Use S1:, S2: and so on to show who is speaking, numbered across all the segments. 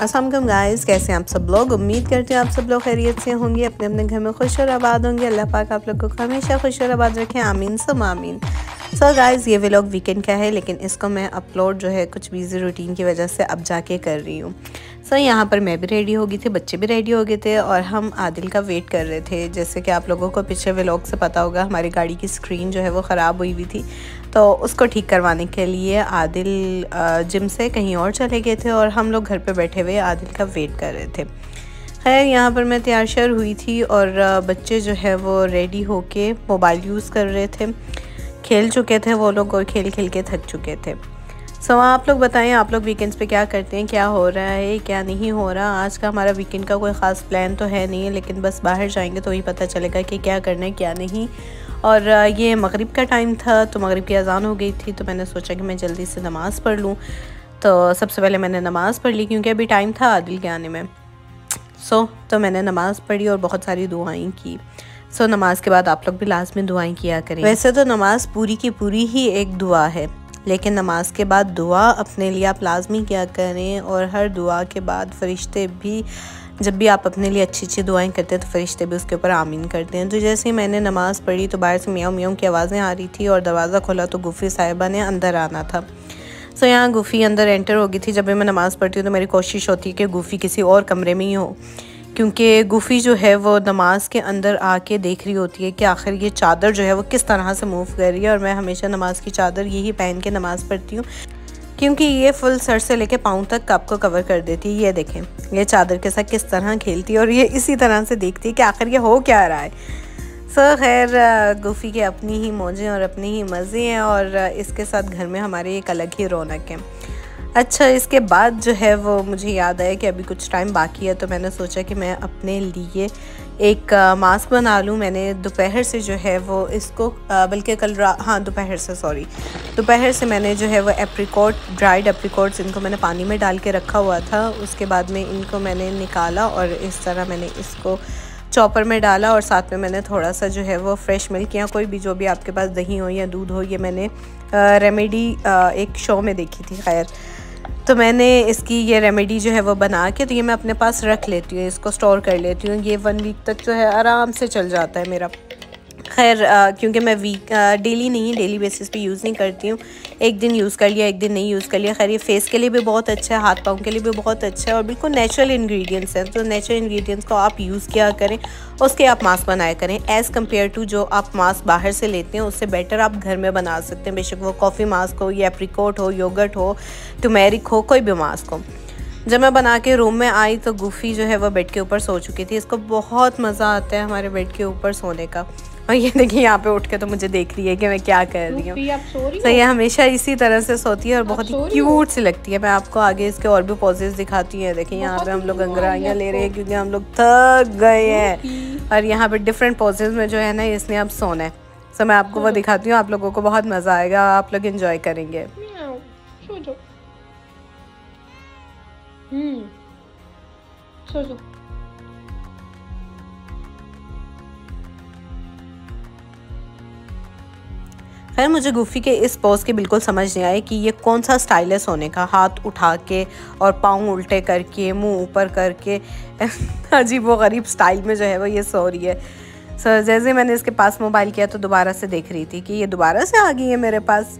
S1: अस्सलाम वालेकुम गाइस, कैसे हैं आप सब लोग। उम्मीद करते हैं आप सब लोग खैरियत से होंगे, अपने अपने घर में खुश और आबाद होंगे। अल्लाह पाक आप लोगों को हमेशा खुश और आबाद रखें, आमीन सम आमीन। सो गाइस, ये व्लॉग वीकेंड का है, लेकिन इसको मैं अपलोड जो है कुछ बिजी रूटीन की वजह से अब जाके कर रही हूँ। सो यहाँ पर मैं भी रेडी हो गई थी, बच्चे भी रेडी हो गए थे और हम आदिल का वेट कर रहे थे। जैसे कि आप लोगों को पिछले व्लॉग से पता होगा, हमारी गाड़ी की स्क्रीन जो है वो ख़राब हुई हुई थी, तो उसको ठीक करवाने के लिए आदिल जिम से कहीं और चले गए थे और हम लोग घर पे बैठे हुए आदिल का वेट कर रहे थे। खैर, यहाँ पर मैं तैयार श्यार हुई थी और बच्चे जो है वो रेडी होके मोबाइल यूज़ कर रहे थे। खेल चुके थे वो लोग और खेल खेल के थक चुके थे। सो आप लोग बताएं, आप लोग वीकेंड्स पे क्या करते हैं, क्या हो रहा है, क्या नहीं हो रहा। आज का हमारा वीकेंड का कोई ख़ास प्लान तो है नहीं है, लेकिन बस बाहर जाएंगे तो ही पता चलेगा कि क्या करना है क्या नहीं। और ये मगरिब का टाइम था, तो मगरिब की अज़ान हो गई थी, तो मैंने सोचा कि मैं जल्दी से नमाज़ पढ़ लूँ। तो सबसे पहले मैंने नमाज़ पढ़ ली, क्योंकि अभी टाइम था आदिल के आने में। तो मैंने नमाज़ पढ़ी और बहुत सारी दुआएं की। नमाज के बाद आप लोग भी लाज़मी दुआएं किया करें। वैसे तो नमाज पूरी की पूरी ही एक दुआ है, लेकिन नमाज के बाद दुआ अपने लिए आप लाज़मी किया करें। और हर दुआ के बाद फरिश्ते भी, जब भी आप अपने लिए अच्छी अच्छी दुआएं करते हैं तो फरिश्ते भी उसके ऊपर आमीन करते हैं। तो जैसे ही मैंने नमाज़ पढ़ी तो बाहर से मियाँ मियाँ की आवाज़ें आ रही थी और दरवाज़ा खोला तो गुफ़ी साहिबा ने अंदर आना था। यहाँ गुफ़ी अंदर एंटर हो गई थी। जब भी मैं नमाज़ पढ़ती हूँ तो मेरी कोशिश होती है कि गुफ़ी किसी और कमरे में ही हो, क्योंकि गुफ़ी जो है वो नमाज के अंदर आके देख रही होती है कि आखिर ये चादर जो है वो किस तरह से मूव कर रही है। और मैं हमेशा नमाज की चादर यही पहन के नमाज़ पढ़ती हूँ, क्योंकि ये फुल सर से लेके पाँव तक आपको कवर कर देती है। ये देखें, ये चादर के साथ किस तरह खेलती है और ये इसी तरह से देखती है कि आखिर ये हो क्या रहा है। खैर, गुफ़ी के अपनी ही मौजें और अपने ही मज़े हैं और इसके साथ घर में हमारे एक अलग ही रौनक है। अच्छा, इसके बाद जो है वो मुझे याद आया कि अभी कुछ टाइम बाकी है, तो मैंने सोचा कि मैं अपने लिए एक मास्क बना लूँ। मैंने दोपहर से जो है वो इसको बल्कि दोपहर से मैंने जो है वो ड्राइड एप्रिकॉट्स इनको मैंने पानी में डाल के रखा हुआ था। उसके बाद में इनको मैंने निकाला और इस तरह मैंने इसको चॉपर में डाला और साथ में मैंने थोड़ा सा जो है वो फ्रेश मिल्क या कोई भी जो भी आपके पास दही हो या दूध हो, ये मैंने रेमेडी एक शो में देखी थी। खैर, तो मैंने इसकी ये रेमेडी जो है वो बना के, तो ये मैं अपने पास रख लेती हूँ, इसको स्टोर कर लेती हूँ। ये 1 वीक तक जो है आराम से चल जाता है मेरा। खैर, क्योंकि मैं डेली बेसिस पे यूज़ नहीं करती हूँ, एक दिन यूज़ कर लिया, एक दिन नहीं यूज़ कर लिया। खैर, ये फेस के लिए भी बहुत अच्छा है, हाथ पाँव के लिए भी बहुत अच्छा है और बिल्कुल नेचुरल इंग्रेडिएंट्स हैं। तो नेचुरल इंग्रेडिएंट्स को आप यूज़ किया करें, उसके आप मास्क बनाया करें। एज़ कम्पेयर टू जो आप मास्क बाहर से लेते हैं, उससे बेटर आप घर में बना सकते हैं। बेशक वो कॉफ़ी मास्क हो या एप्रिकॉट हो, योगर्ट हो, टर्मेरिक हो, कोई भी मास्क हो। जब मैं बना के रूम में आई तो गुफ़ी जो है वो बेड के ऊपर सो चुकी थी। इसको बहुत मज़ा आता है हमारे बेड के ऊपर सोने का। और ये देखिए, यहाँ पे उठ के तो मुझे देख रही है कि मैं क्या कर रही हूँ। तो ये हमेशा इसी तरह से सोती है और बहुत ही क्यूट सी लगती है। मैं आपको आगे इसके और भी पोजेस दिखाती हैं। देखिए, यहाँ पे हम लोग अंगड़ाइयाँ ले रहे हैं क्योंकि हम लोग थक गए हैं और यहाँ पे डिफरेंट पोजेस में जो है ना इसने अब सोना है। तो मैं आपको वो दिखाती हूँ, आप लोगों को बहुत मज़ा आएगा, आप लोग एंजॉय करेंगे। खैर, मुझे गुफ़ी के इस पोज के बिल्कुल समझ नहीं आए कि ये कौन सा स्टाइल है सोने का। हाथ उठा के और पाँव उल्टे करके, मुंह ऊपर करके अजीब व गरीब स्टाइल में जो है वो ये सो रही है। जैसे मैंने इसके पास मोबाइल किया तो दोबारा से देख रही थी कि ये दोबारा से आ गई है मेरे पास।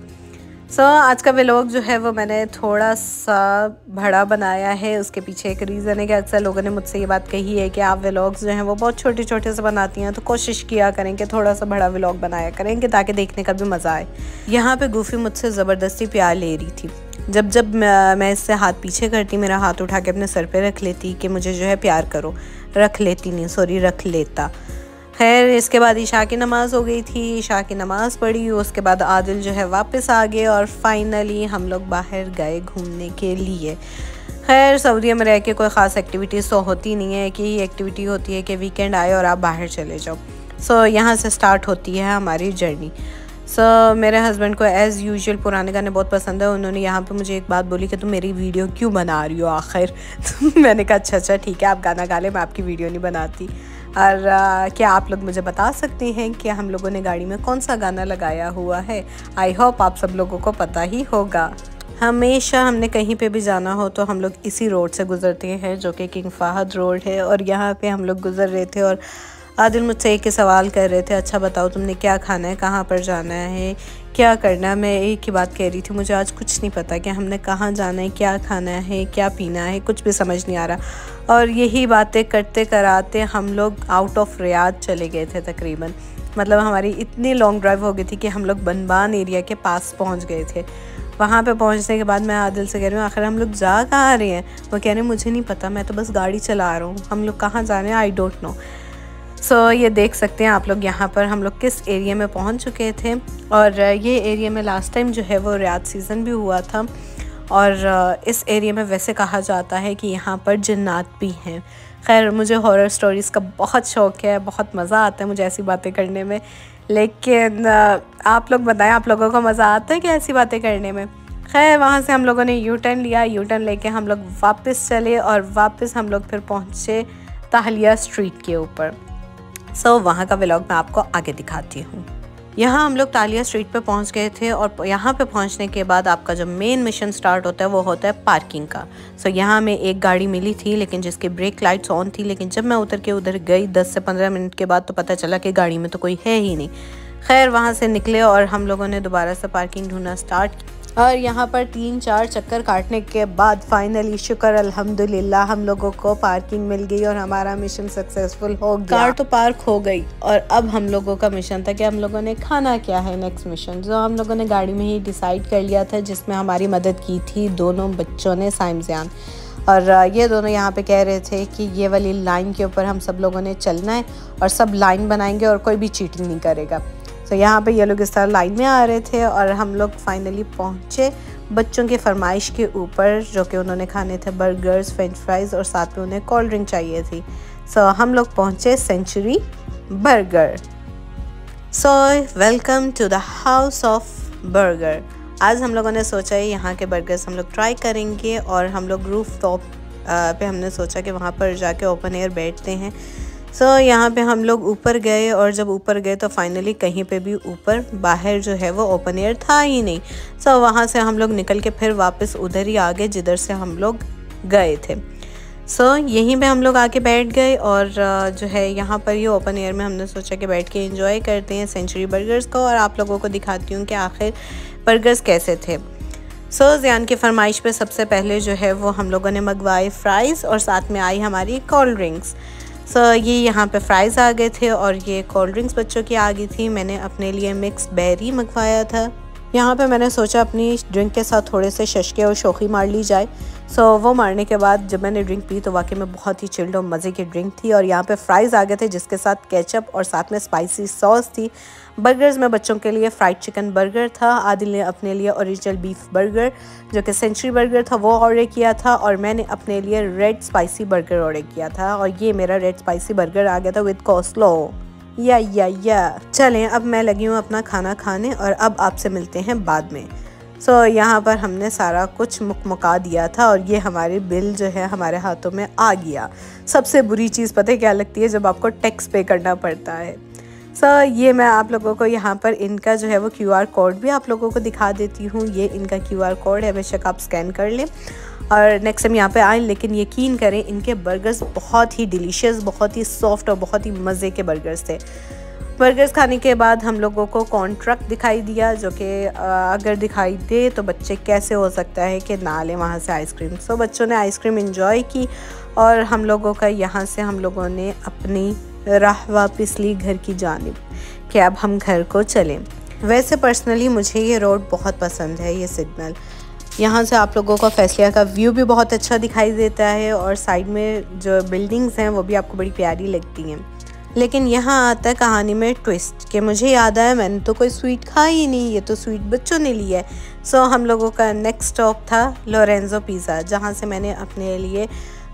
S1: आज का व्लॉग जो है वो मैंने थोड़ा सा बड़ा बनाया है। उसके पीछे एक रीज़न है कि अक्सर लोगों ने मुझसे ये बात कही है कि आप व्लॉग्स जो हैं वो बहुत छोटे छोटे से बनाती हैं, तो कोशिश किया करें कि थोड़ा सा बड़ा व्लॉग बनाया करें कि ताकि देखने का भी मज़ा आए। यहाँ पे गुफ़ी मुझसे ज़बरदस्ती प्यार ले रही थी। जब मैं इससे हाथ पीछे करती, मेरा हाथ उठा के अपने सर पर रख लेती कि मुझे जो है प्यार करो, रख लेता। खैर, इसके बाद ईशा की नमाज़ हो गई थी, ईशा की नमाज़ पढ़ी, उसके बाद आदिल जो है वापस आ गए और फाइनली हम लोग बाहर गए घूमने के लिए। खैर, सऊदीया में रह के कोई ख़ास एक्टिविटीज़ तो होती नहीं है कि एक्टिविटी होती है कि वीकेंड आए और आप बाहर चले जाओ। यहाँ से स्टार्ट होती है हमारी जर्नी। मेरे हस्बैंड को एज़ यूजुअल पुराने गाने बहुत पसंद है। उन्होंने यहाँ पे मुझे एक बात बोली कि तुम मेरी वीडियो क्यों बना रही हो आखिर। तो मैंने कहा अच्छा ठीक है, आप गाना गा लें, मैं आपकी वीडियो नहीं बनाती। और क्या आप लोग मुझे बता सकते हैं कि हम लोगों ने गाड़ी में कौन सा गाना लगाया हुआ है। आई होप आप सब लोगों को पता ही होगा। हमेशा हमने कहीं पे भी जाना हो तो हम लोग इसी रोड से गुज़रते हैं, जो कि किंग फहद रोड है। और यहाँ पे हम लोग गुज़र रहे थे और आदिल मुझसे एक ही सवाल कर रहे थे, अच्छा बताओ तुमने क्या खाना है, कहाँ पर जाना है, क्या करना है। मैं एक ही बात कह रही थी, मुझे आज कुछ नहीं पता कि हमने कहाँ जाना है, क्या खाना है, क्या पीना है, कुछ भी समझ नहीं आ रहा। और यही बातें करते कराते हम लोग आउट ऑफ रियाद चले गए थे तकरीबन। मतलब हमारी इतनी लॉन्ग ड्राइव हो गई थी कि हम लोग बनबान एरिया के पास पहुँच गए थे। वहाँ पे पहुँचने के बाद मैं आदिल से कह रही हूँ आखिर हम लोग जा कहाँ रहे हैं। वो कह रहे हैं मुझे नहीं पता, मैं तो बस गाड़ी चला रहा हूँ, हम लोग कहाँ जा रहे हैं आई डोंट नो। सो ये देख सकते हैं आप लोग यहाँ पर हम लोग किस एरिया में पहुँच चुके थे। और ये एरिया में लास्ट टाइम जो है वो रियाद सीज़न भी हुआ था। और इस एरिया में वैसे कहा जाता है कि यहाँ पर जिन्नात भी हैं। खैर मुझे हॉरर स्टोरीज़ का बहुत शौक़ है, बहुत मज़ा आता है मुझे ऐसी बातें करने में। लेकिन आप लोग बताएं, आप लोगों को मज़ा आता है क्या ऐसी बातें करने में। खैर वहाँ से हम लोगों ने यू टर्न लिया, यू टर्न लेके हम लोग वापस चले और वापस हम लोग फिर पहुँचे ताहलिया स्ट्रीट के ऊपर। सो वहाँ का व्लॉग मैं आपको आगे दिखाती हूँ। यहाँ हम लोग तालिया स्ट्रीट पे पहुँच गए थे और यहाँ पे पहुँचने के बाद आपका जो मेन मिशन स्टार्ट होता है वो होता है पार्किंग का। सो यहाँ हमें एक गाड़ी मिली थी लेकिन जिसकी ब्रेक लाइट्स ऑन थी, लेकिन जब मैं उतर के उधर गई 10 से 15 मिनट के बाद तो पता चला कि गाड़ी में तो कोई है ही नहीं। खैर वहाँ से निकले और हम लोगों ने दोबारा से पार्किंग ढूंढना स्टार्ट किया। और यहाँ पर 3-4 चक्कर काटने के बाद फाइनली शुक्र अल्हम्दुलिल्लाह हम लोगों को पार्किंग मिल गई और हमारा मिशन सक्सेसफुल हो गया। कार तो पार्क हो गई और अब हम लोगों का मिशन था कि हम लोगों ने खाना क्या है नेक्स्ट मिशन, जो हम लोगों ने गाड़ी में ही डिसाइड कर लिया था, जिसमें हमारी मदद की थी दोनों बच्चों ने, साइमज़ियान। और ये दोनों यहाँ पे कह रहे थे कि ये वाली लाइन के ऊपर हम सब लोगों ने चलना है और सब लाइन बनाएंगे और कोई भी चीटिंग नहीं करेगा। तो यहाँ पे ये लोग इस तरह लाइन में आ रहे थे और हम लोग फाइनली पहुँचे बच्चों की फरमाइश के ऊपर, जो कि उन्होंने खाने थे बर्गर्स, फ्रेंच फ्राइज़ और साथ में उन्हें कोल्ड ड्रिंक चाहिए थी। सो हम लोग पहुँचे Century Burger. So welcome to the house of burger. आज हम लोगों ने सोचा है यहाँ के बर्गर्स हम लोग ट्राई करेंगे और हम लोग रूफ टॉप पे हमने सोचा कि वहाँ पर जाके ओपन एयर बैठते हैं। सो यहाँ पे हम लोग ऊपर गए और जब ऊपर गए तो फाइनली कहीं पे भी ऊपर बाहर जो है वो ओपन एयर था ही नहीं। सो वहाँ से हम लोग निकल के फिर वापस उधर ही आ गए जिधर से हम लोग गए थे। सो यहीं पे हम लोग आके बैठ गए और जो है यहाँ पर ये ओपन एयर में हमने सोचा कि बैठ के एंजॉय करते हैं सेंचुरी बर्गर्स को और आप लोगों को दिखाती हूँ कि आखिर बर्गर्स कैसे थे। सो ज़ियान की फरमाइश पे सबसे पहले जो है वो हम लोगों ने मंगवाए फ़्राइज़ और साथ में आई हमारी कोल्ड ड्रिंक्स। सो ये यहाँ पे फ़्राइज़ आ गए थे और ये कोल्ड ड्रिंक्स बच्चों की आ गई थी। मैंने अपने लिए मिक्स्ड बेरी मंगवाया था। यहाँ पे मैंने सोचा अपनी ड्रिंक के साथ थोड़े से शशके और शोखी मार ली जाए। सो वो मारने के बाद जब मैंने ड्रिंक पी तो वाकई में बहुत ही चिल्ड और मज़े की ड्रिंक थी। और यहाँ पे फ़्राइज़ आ गए थे जिसके साथ केचप और साथ में स्पाइसी सॉस थी। बर्गर्स में बच्चों के लिए फ्राइड चिकन बर्गर था, आदिल ने अपने लिए ओरिजिनल बीफ बर्गर जो कि सेंचुरी बर्गर था वो ऑर्डर किया था और मैंने अपने लिए रेड स्पाइसी बर्गर ऑर्डर किया था। और ये मेरा रेड स्पाइसी बर्गर आ गया था विद कोस्लो। या चलें अब मैं लगी हूँ अपना खाना खाने और अब आपसे मिलते हैं बाद में। सो यहाँ पर हमने सारा कुछ मुका दिया था और ये हमारी बिल जो है हमारे हाथों में आ गया। सबसे बुरी चीज़ पता है क्या लगती है, जब आपको टैक्स पे करना पड़ता है। सो ये मैं आप लोगों को यहाँ पर इनका जो है वो QR कोड भी आप लोगों को दिखा देती हूँ। ये इनका QR कोड है, बेशक आप स्कैन कर लें और नेक्स्ट टाइम यहाँ पे आएँ। लेकिन यकीन करें इनके बर्गर्स बहुत ही डिलीशियस, बहुत ही सॉफ्ट और बहुत ही मज़े के बर्गर्स थे। बर्गर्स खाने के बाद हम लोगों को कॉर्न ट्रक दिखाई दिया, जो कि अगर दिखाई दे तो बच्चे कैसे हो सकता है कि ना लें वहाँ से आइसक्रीम। सो बच्चों ने आइसक्रीम एंजॉय की और हम लोगों का यहाँ से हम लोगों ने अपनी राह वापस ली घर की जानिब कि अब हम घर को चलें। वैसे पर्सनली मुझे ये रोड बहुत पसंद है, ये सिग्नल। यहाँ से आप लोगों को फैसलिया का व्यू भी बहुत अच्छा दिखाई देता है और साइड में जो बिल्डिंग्स हैं वो भी आपको बड़ी प्यारी लगती हैं। लेकिन यहाँ आता है कहानी में ट्विस्ट कि मुझे याद आया मैंने तो कोई स्वीट खाई ही नहीं, ये तो स्वीट बच्चों ने लिया है। सो हम लोगों का नेक्स्ट स्टॉप था लोरेंजो पिज़्ज़ा, जहाँ से मैंने अपने लिए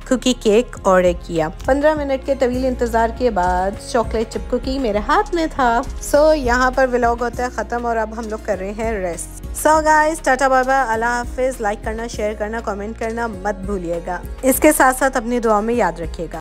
S1: कुकी केक ऑर्डर किया। 15 मिनट के तवील इंतज़ार के बाद चॉकलेट चिप कुकी मेरे हाथ में था। सो यहाँ पर व्लॉग होता है ख़त्म और अब हम लोग कर रहे हैं rest. So guys tata bye bye, अल्लाह हाफिज़। लाइक करना, शेयर करना, कमेंट करना मत भूलिएगा। इसके साथ साथ अपनी दुआ में याद रखिएगा।